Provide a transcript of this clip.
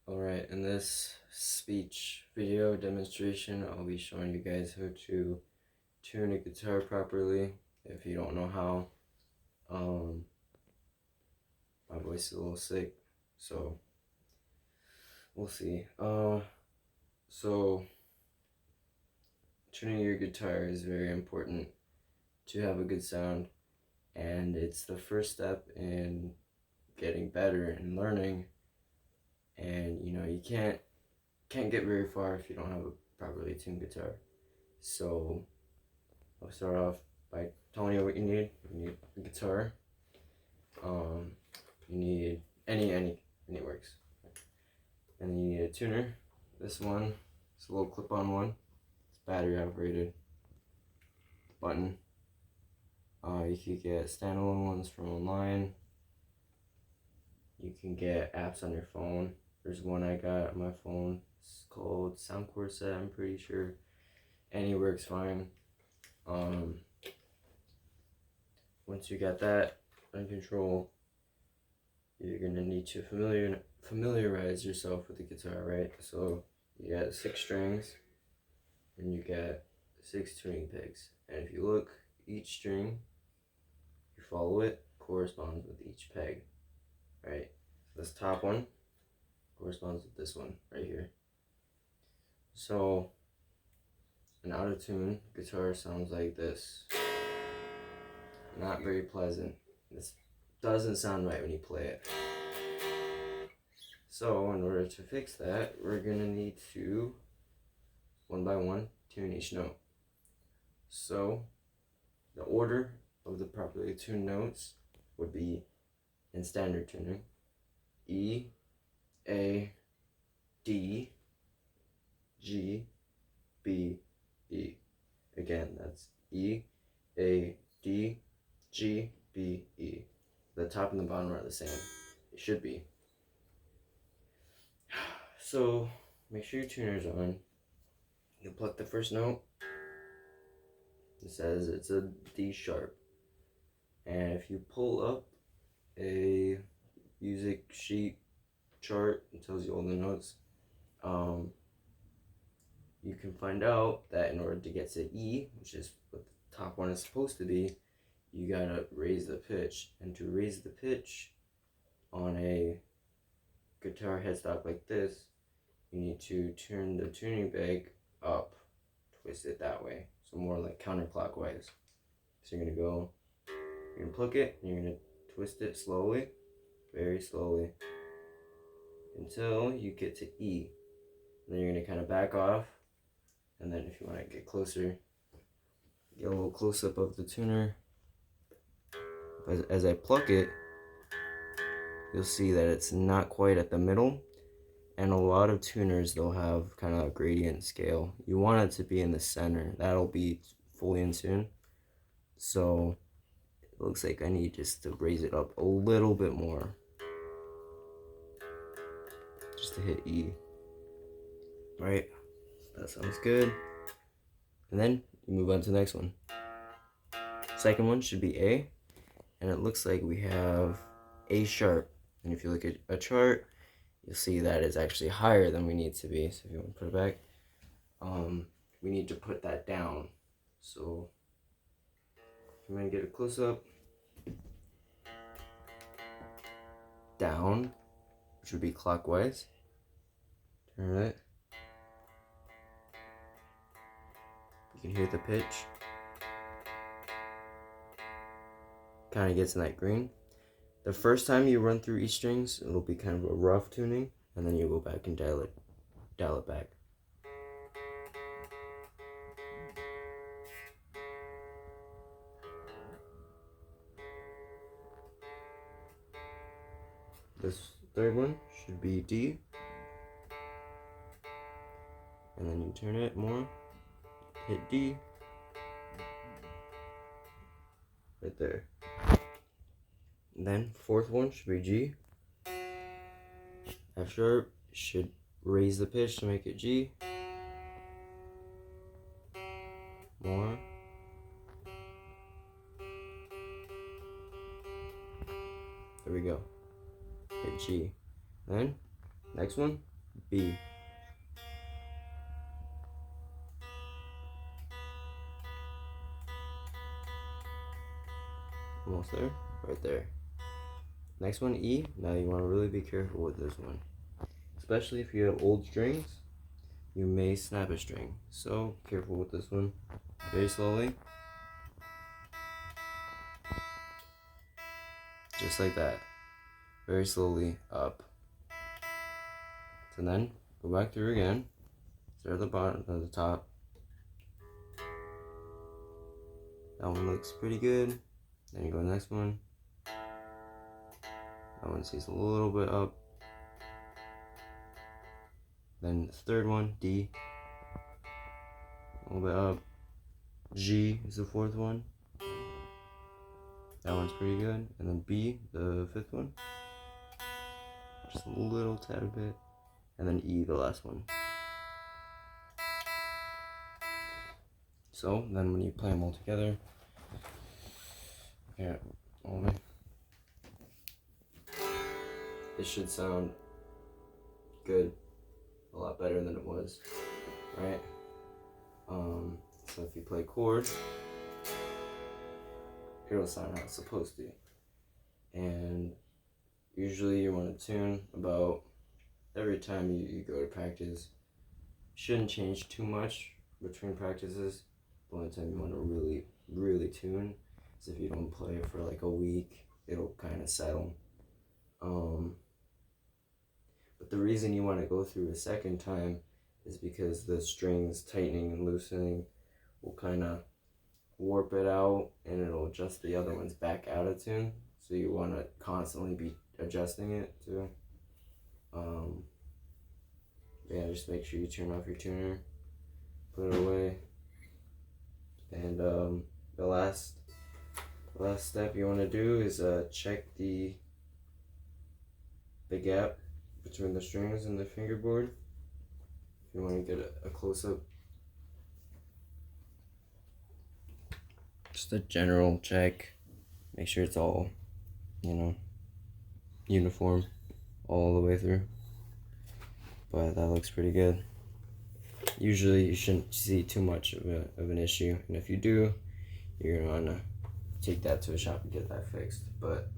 Alright, in this speech video demonstration, I'll be showing you guys how to tune a guitar properly if you don't know how. My voice is a little sick, so we'll see. So tuning your guitar is very important to have a good sound, and it's the first step in getting better and learning. And you can't get very far if you don't have a properly tuned guitar. So I'll start off by telling you what you need. You need a guitar. You need any works. And then you need a tuner. This one, it's a little clip-on one. It's battery operated. Button. You can get standalone ones from online. You can get apps on your phone. There's one I got on my phone. It's called Soundcore Set, I'm pretty sure. Any works fine. Once you got that under control, you're gonna need to familiarize yourself with the guitar, right? So you got 6 strings, and you got 6 tuning pegs. And if you look, each string, you follow it, corresponds with each peg, right? This top one corresponds with this one right here. So an out of tune guitar sounds like this. Not very pleasant. This doesn't sound right when you play it. So in order to fix that, we're gonna need to, one by one, tune each note. So the order of the properly tuned notes would be, in standard tuning, E, A, D, G, B, E. Again, that's E, A, D, G, B, E. The top and the bottom are the same. It should be. So make sure your tuner's on. You pluck the first note. It says it's a D sharp. And if you pull up a music sheet chart, it tells you all the notes. You can find out that in order to get to E, which is what the top one is supposed to be, you gotta raise the pitch. And to raise the pitch on a guitar headstock like this, you need to turn the tuning peg up, twist it that way. So more like counterclockwise. So you're gonna pluck it, and you're gonna twist it slowly, very slowly, until you get to E. And then you're gonna kind of back off, and then if you want to get closer, get a little close up of the tuner. As I pluck it, you'll see that it's not quite at the middle, and a lot of tuners, they'll have kind of a gradient scale. You want it to be in the center. That'll be fully in tune. So it looks like I need just to raise it up a little bit more, just to hit E. Right, that sounds good. And then you move on to the next one. Second one should be A, and it looks like we have A sharp. And if you look at a chart, you'll see that it's actually higher than we need to be. So if you want to put it back, we need to put that down. So I'm gonna get a close up, down, which would be clockwise. Turn it. You can hear the pitch. Kind of gets in that green. The first time you run through each strings, it'll be kind of a rough tuning, and then you go back and dial it back. This third one should be D, and then you turn it more, hit D, right there. And then fourth one should be G. F sharp should raise the pitch to make it G. More. There we go. Hit G. Then next one B. Almost there, right there. Next one, E. Now you want to really be careful with this one, especially if you have old strings. You may snap a string, so careful with this one. Very slowly, just like that. Very slowly up. So then go back through again. Start at the bottom, at the top. That one looks pretty good. Then you go to the next one. That one sees a little bit up. Then the third one, D, a little bit up. G is the fourth one. That one's pretty good. And then B, the fifth one. Just a little tad bit. And then E, the last one. So then when you play them all together, yeah, all the way, it should sound good, a lot better than it was, right? So if you play chord, it'll sound how it's supposed to. And usually you want to tune about every time you go to practice. Shouldn't change too much between practices. The only time you want to really tune is if you don't play it for like a week, it'll kind of settle. But the reason you want to go through a second time is because the strings tightening and loosening will kind of warp it out, and it'll adjust the other ones back out of tune. So you want to constantly be adjusting it too. Yeah, just make sure you turn off your tuner, put it away, and the last step you want to do is check the gap between the strings and the fingerboard. If you want to get a close-up, just a general check, make sure it's all, uniform all the way through. But that looks pretty good. Usually you shouldn't see too much of an issue, and if you do, you're gonna want to take that to a shop and get that fixed. But